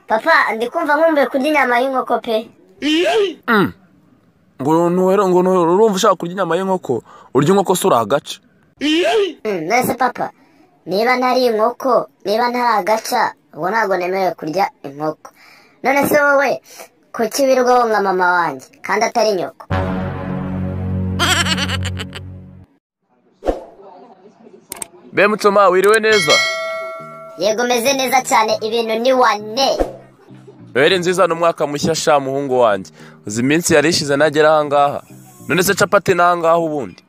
Papa, ndi kumva nkumbuye kurya inyama y'inkoko pe. ngo urumva ushaka kurya inyama y'inkoko, urya inkoko sura agaca. Nese papa, niba ntari inkoko, niba ntari agaca, ubu ntabwo nemerewe kurya inkoko. None se wowe kuki wirirwa wonka mama wanjye kandi atari nyoko? Be Mutsoma, wiriwe neza? Yego meze neza cyane, ibintu ni wane. Weri nziza n'umwaka mushya sha muhungu wanjye. Uzi iminsi yarishize nagera ahangaha. None se capati n'ahangaha ubundi?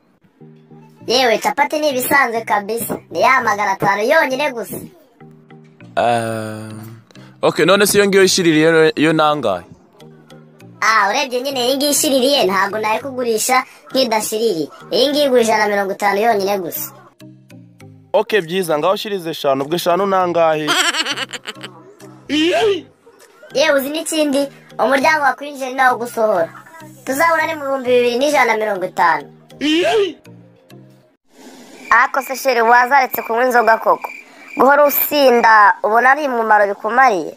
Yewe capati ni ibisanzwe kabisa. Ni ya 500 yonyine gusa. Okay, none se iyo ngiyo ishiririye yo nangahe? Urebye nyine iyi ngiyi ishiririye ntabwo naye kugurisha nk'idashiriri. Iyi ngiyi igura 150 yonyine gusa. Okay, byiza ngaho shirize 5, ubwo 5 nangahe? Yewe uzi n'ikindi, umuryango wakwinjira nawo gusohora. Tuzahura ni mu 2150. Ako se sheri wazaretse kunywa inzoga koko? Guhora usinda ubona ari umumaro bikumariye?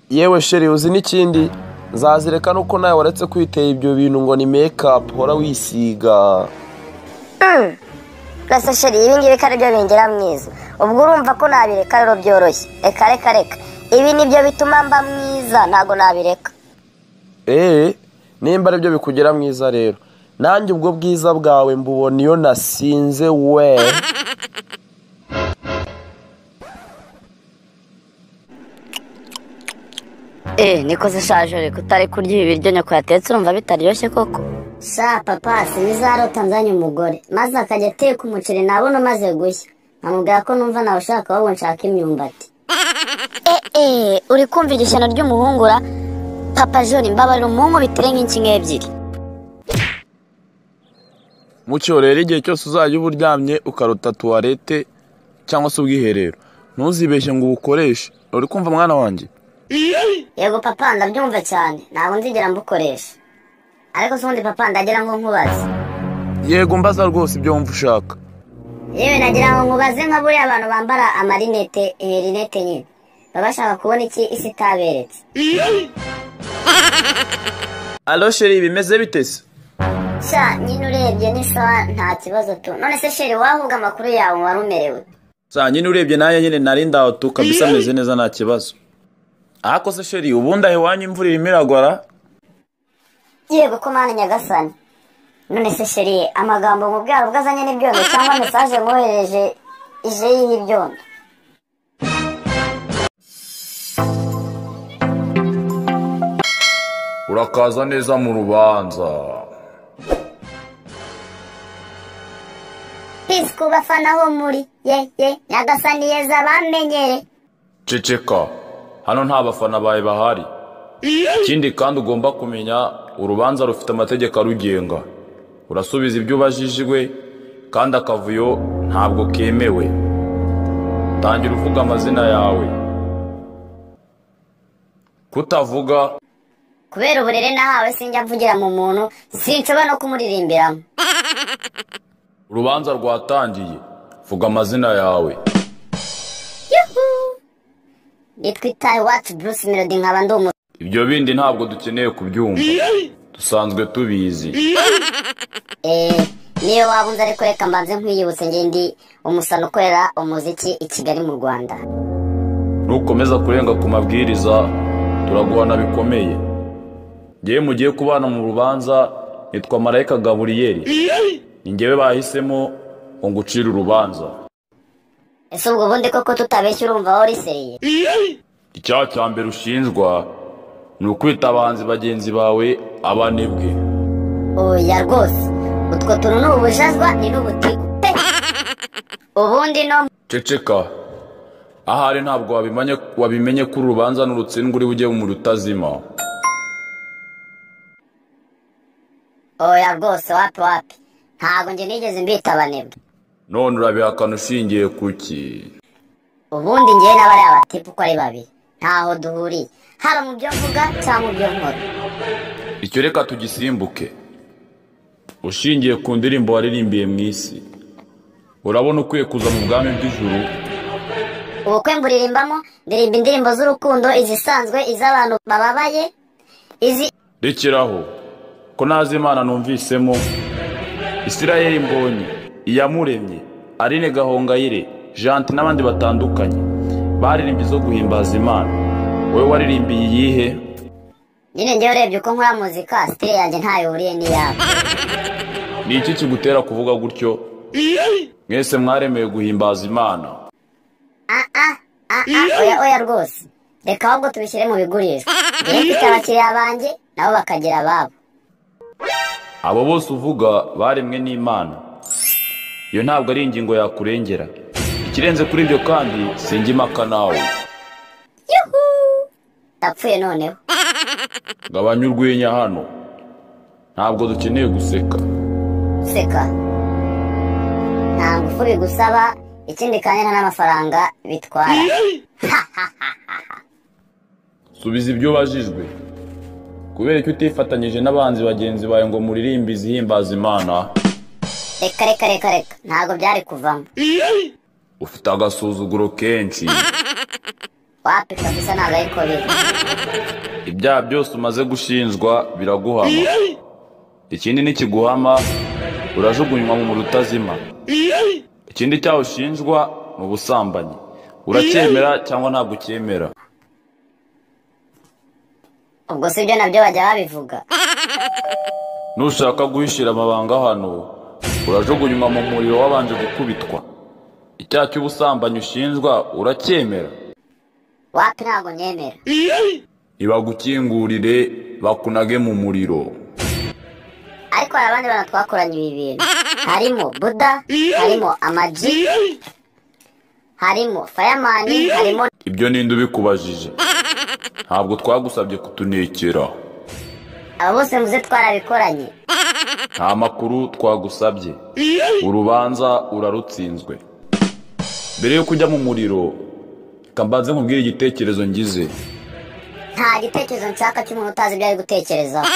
Yewe sheri uzi n'ikindi, nzazireka nuko nawe waretse kwiteye ibyo bintu ngo ni makeup hora wisiga. Nase sheri ibi ngibi kare byo bingera mwiza. Ubwo urumva ko nabireka rero byoroshye. Reka. Ibi nibyo bituma mba mwiza, ntago nabireka. Nimba ari byo bikugera mwiza rero. Nanjye ubwo bwiza bwawe mbubona iyo nasinze we. Niko se shajore kutari kurya ibi biryo nyoko yatetse urumva bitaryoshye koko? Sha papa, sinizarota nzanye umugore maze akajya ateka umuceri nabona maze gushya. Namubwira ko numva nawe ushaka wowe nshaka imyumbati. Uri kumva igishano ry'umuhungura? Papa Joni mbabarira umuhungu bitire nk'inkinga ebyiri. Mucyo rero igihe cyose uzajya uburyamye ukarota tuwarete cyangwa se ubwiherero, ntuzibeshye ngo ubukoreshe. Uri kumva mwana wanjye? Yego papa, ndabyumva cyane, ntabwo nzigera mbukoresha. Ariko sundi papa ndagira ngo nkubaze. Yego mbaza rwose ibyo wumva ushaka. Yewe nagira ngo nkubaze nka buriya abantu bambara amarinete, rinete nyine. Baba bashaka kubona iki isi itaberetse. Allo sheri, bimeze bite se? Sha nyine urebye ni sawa nta kibazo tu. None se sheri wavuga amakuru yawe warumerewe? Sa nyine urebye naye nyine nari ndaho tu kabisa meze neza nta kibazo. Ako se sheri ubundi ahe wanyu imvura imiragora? Yego ko mana nyagasani. None se sheri amagambo mu byaro bwazanye n'ibyondo cyangwa message mwohereje ije y'ibyondo? Urakaza neza mu rubanza. Peace ku bafana ho muri. Nyagasani yeza bamenyere. Ceceka. Hano nta bafana bawe bahari. Ikindi kandi ugomba kumenya urubanza rufite amategeko arugenga. Urasubiza ibyo ubajijwe kandi akavuyo ntabwo kemewe. Tangira uvuga amazina yawe. Kutavuga kubera uburere nahawe sinjya mvugira mu muntu, sinshobora no kumuririmbiramo. Urubanza rwatangiye. Vuga amazina yawe. Nitwitaye What Bruce Melody nkaba ndomo. Ibyo bindi ntabwo dukeneye kubyumva. Dusanzwe tubizi. Niyo wabunza ariko reka mbanze nkwiyibutse ngendi umusano ukorera umuziki i Kigali mu Rwanda. Nukomeza kurenga ku mabwiriza turaguhana bikomeye. Ngiye mugiye kubana mu rubanza nitwa Marayika Gaburiyeli. Ningewe bahisemo ngo ngucira urubanza. Ese ubwo bundi koko tutabeshya urumva aho riseye? Icyaha cya mbere ushinjwa ni ukwita abahanzi bagenzi bawe abanebwe. Oya rwose utwo tuntu n'ubujazwa ni n'ubutiku. Ubundi no ceceka. Ahari ntabwo wabimenye ko urubanza n'urutsindwa uri bujye mu rutazima. Oya rwose wapi. Ntabwo nge nigeze mbita abanebwe. None urabihakana ushingiye kuki? Ubundi ngewe n'abari abatipu uko ari babiri ntaho duhuriye, haba mu byo mvuga cyangwa mu byo nkora. Icyo reka tugisimbuke. Ushingiye ku ndirimbo waririmbiye mu isi, urabona ukwiye kuza mu bwami bw'ijuru ubukwe mburirimbamo, ndirimba indirimbo z'urukundo, izisanzwe, iz'abantu bababaye, rekeraho ko nazi Imana numvisemo. Israel Mbonyi, Iyamuremye, Aline Gahongayire, Janti n'abandi batandukanye baririmbye zo guhimbaza Imana. Wowe waririmbiye iyihe? Nyine njyewe urebye uko nkora muzika, style yanjye ntayo ihuriye n'iyabo. Ni iki kigutera kuvuga gutyo? Mwese mwaremeye guhimbaza Imana. Oya rwose, reka ahubwo tubishyire mu bigurisho. Njyewe mfite abakiriya banjye nabo bakagira ababo. Abo bose uvuga baremwe n'Imana. Iyo ntabwo ari ingingo yakurengera. Ikirenze kuri ibyo kandi sinjya impaka nawe. Ndapfuye noneho. Gabanya urwenya hano. Ntabwo dukeneye guseka. Seka? Nta ngufu bigusaba, ikindi kandi nta n'amafaranga bitwara. Subiza ibyo bajijwe. Kubera ko utifatanyije n'abanzi bagenzi bawe ngo muririmbe izihimbaza Imana. Reka, ntabwo byari kuvamo. Ufite agasuzuguro kenshi. Wapi kabisa, ntabwo ariko biri. Ibyaha byose umaze gushinjwa biraguhama. Ikindi nikiguhama urajugunywa mu muriro utazima. Ikindi cyaho ushinjwa mu busambanyi. Uracyemera cyangwa ntabwo ucyemera? Ubwo si ibyo nabyo bajya babivuga. Nushaka guhishira amabanga hano urajugunywa mu muriro wabanje gukubitwa. Icyaha cy'ubusambanyi ushinjwa uracyemera? Wapi, ntabwo nyemera. Ibagukingurire bakunage mu muriro. Ariko hari abandi bantu twakoranye ibi bintu. Harimo Buda, harimo Amaji, harimo Fireman, harimo... Ibyo ninde ubikubajije? Ntabwo twagusabye kutunekera. Abo bose muze twarabikoranye. Nta makuru twagusabye. Urubanza urarutsinzwe. Mbere yo kujya mu muriro, kambanze nkubwire igitekerezo ngize. Nta gitekerezo nshaka cy'umuntu utazi ibyo ari gutekerezaho.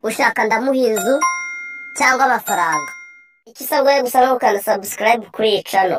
Ushaka ndamuha inzu cyangwa amafaranga. Ikisabwa gusa no gukanda subscribe kuri iyi channel.